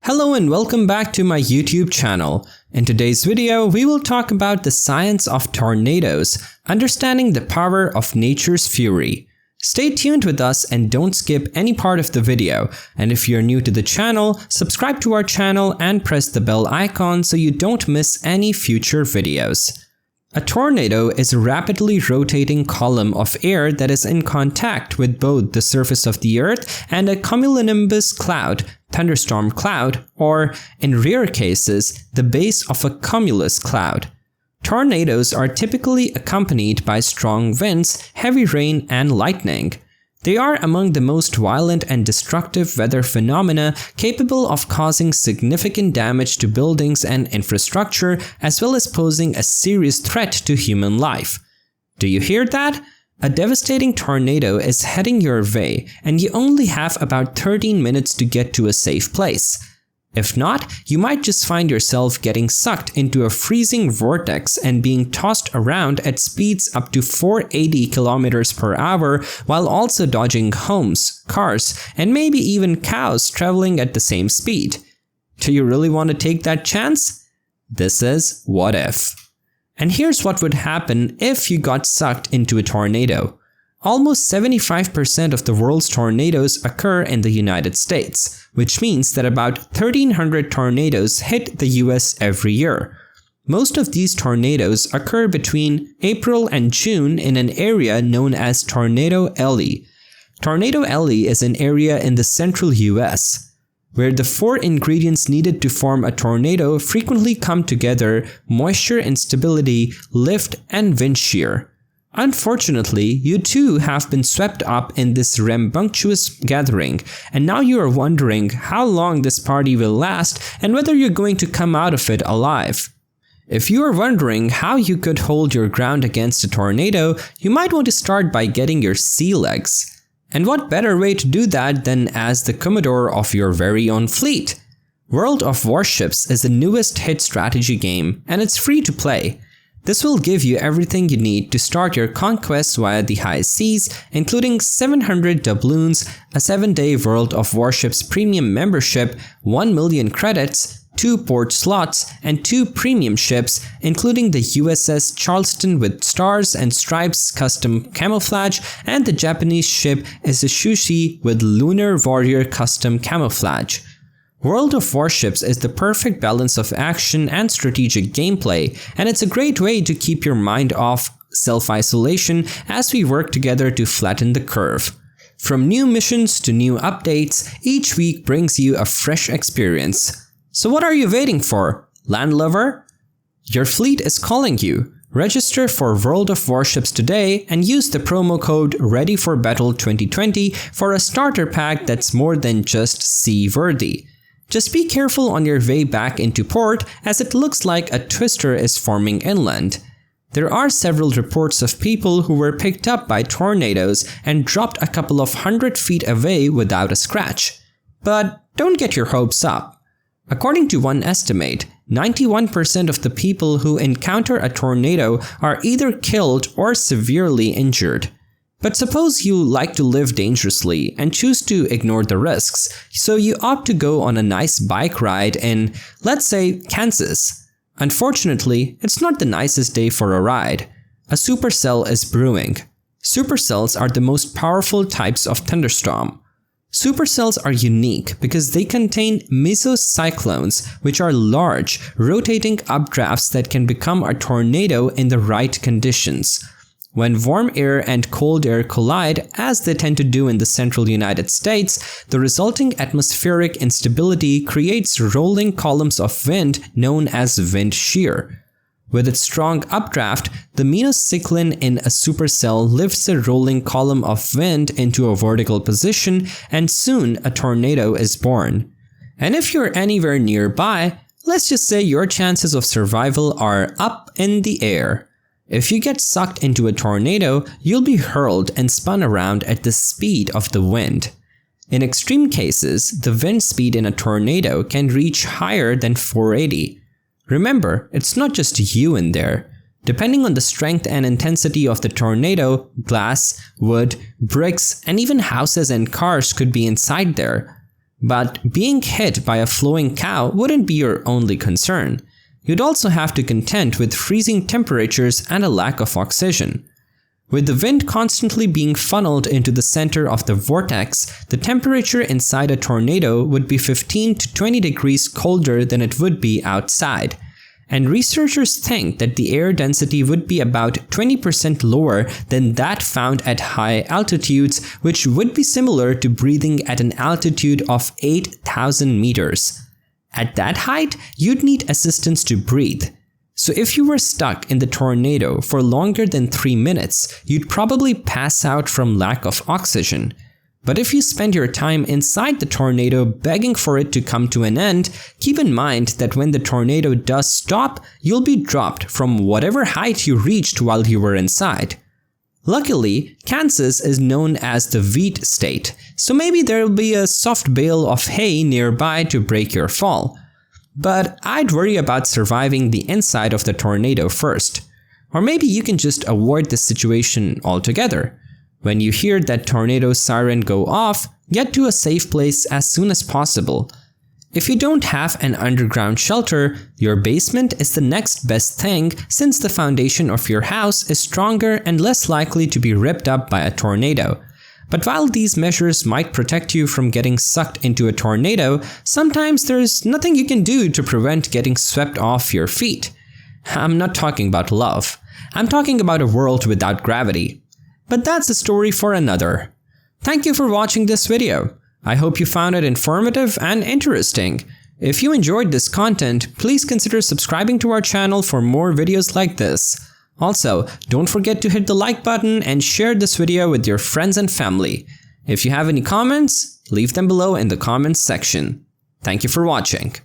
Hello and welcome back to my YouTube channel. In today's video, we will talk about the science of tornadoes, understanding the power of nature's fury. Stay tuned with us and don't skip any part of the video. And if you're new to the channel, subscribe to our channel and press the bell icon so you don't miss any future videos. A tornado is a rapidly rotating column of air that is in contact with both the surface of the earth and a cumulonimbus cloud, thunderstorm cloud, or, in rare cases, the base of a cumulus cloud. Tornadoes are typically accompanied by strong winds, heavy rain, and lightning. They are among the most violent and destructive weather phenomena capable of causing significant damage to buildings and infrastructure, as well as posing a serious threat to human life. Do you hear that? A devastating tornado is heading your way, and you only have about 13 minutes to get to a safe place. If not, you might just find yourself getting sucked into a freezing vortex and being tossed around at speeds up to 480 kilometers per hour while also dodging homes, cars, and maybe even cows traveling at the same speed. Do you really want to take that chance? This is What If. And here's what would happen if you got sucked into a tornado. Almost 75% of the world's tornadoes occur in the United States, which means that about 1,300 tornadoes hit the US every year. Most of these tornadoes occur between April and June in an area known as Tornado Alley. Tornado Alley is an area in the central US, where the four ingredients needed to form a tornado frequently come together: moisture instability, lift, and wind shear. Unfortunately, you too have been swept up in this rambunctious gathering, and now you are wondering how long this party will last and whether you're going to come out of it alive. If you are wondering how you could hold your ground against a tornado, you might want to start by getting your sea legs. And what better way to do that than as the commodore of your very own fleet? World of Warships is the newest hit strategy game, and it's free to play. This will give you everything you need to start your conquest via the high seas, including 700 doubloons, a 7-day World of Warships premium membership, 1 million credits, 2 port slots, and 2 premium ships, including the USS Charleston with stars and stripes custom camouflage, and the Japanese ship Isushi with Lunar Warrior custom camouflage. World of Warships is the perfect balance of action and strategic gameplay, and it's a great way to keep your mind off self-isolation as we work together to flatten the curve. From new missions to new updates, each week brings you a fresh experience. So what are you waiting for, land lover? Your fleet is calling you. Register for World of Warships today and use the promo code ReadyForBattle2020 for a starter pack that's more than just sea-worthy. Just be careful on your way back into port, as it looks like a twister is forming inland. There are several reports of people who were picked up by tornadoes and dropped a couple of 100 feet away without a scratch. But don't get your hopes up. According to one estimate, 91% of the people who encounter a tornado are either killed or severely injured. But suppose you like to live dangerously and choose to ignore the risks, so you opt to go on a nice bike ride in, let's say, Kansas. Unfortunately, it's not the nicest day for a ride. A supercell is brewing. Supercells are the most powerful types of thunderstorm. Supercells are unique because they contain mesocyclones, which are large, rotating updrafts that can become a tornado in the right conditions. When warm air and cold air collide, as they tend to do in the central United States, the resulting atmospheric instability creates rolling columns of wind known as wind shear. With its strong updraft, the mesocyclone in a supercell lifts a rolling column of wind into a vertical position, and soon a tornado is born. And if you're anywhere nearby, let's just say your chances of survival are up in the air. If you get sucked into a tornado, you'll be hurled and spun around at the speed of the wind. In extreme cases, the wind speed in a tornado can reach higher than 480. Remember, it's not just you in there. Depending on the strength and intensity of the tornado, glass, wood, bricks, and even houses and cars could be inside there. But being hit by a flowing cow wouldn't be your only concern. You'd also have to contend with freezing temperatures and a lack of oxygen. With the wind constantly being funneled into the center of the vortex, the temperature inside a tornado would be 15 to 20 degrees colder than it would be outside. And researchers think that the air density would be about 20% lower than that found at high altitudes, which would be similar to breathing at an altitude of 8,000 meters. At that height, you'd need assistance to breathe. So if you were stuck in the tornado for longer than 3 minutes, you'd probably pass out from lack of oxygen. But if you spend your time inside the tornado begging for it to come to an end, keep in mind that when the tornado does stop, you'll be dropped from whatever height you reached while you were inside. Luckily, Kansas is known as the wheat state, so maybe there'll be a soft bale of hay nearby to break your fall. But I'd worry about surviving the inside of the tornado first. Or maybe you can just avoid this situation altogether. When you hear that tornado siren go off, get to a safe place as soon as possible. If you don't have an underground shelter, your basement is the next best thing since the foundation of your house is stronger and less likely to be ripped up by a tornado. But while these measures might protect you from getting sucked into a tornado, sometimes there's nothing you can do to prevent getting swept off your feet. I'm not talking about love. I'm talking about a world without gravity. But that's a story for another. Thank you for watching this video. I hope you found it informative and interesting. If you enjoyed this content, please consider subscribing to our channel for more videos like this. Also, don't forget to hit the like button and share this video with your friends and family. If you have any comments, leave them below in the comments section. Thank you for watching.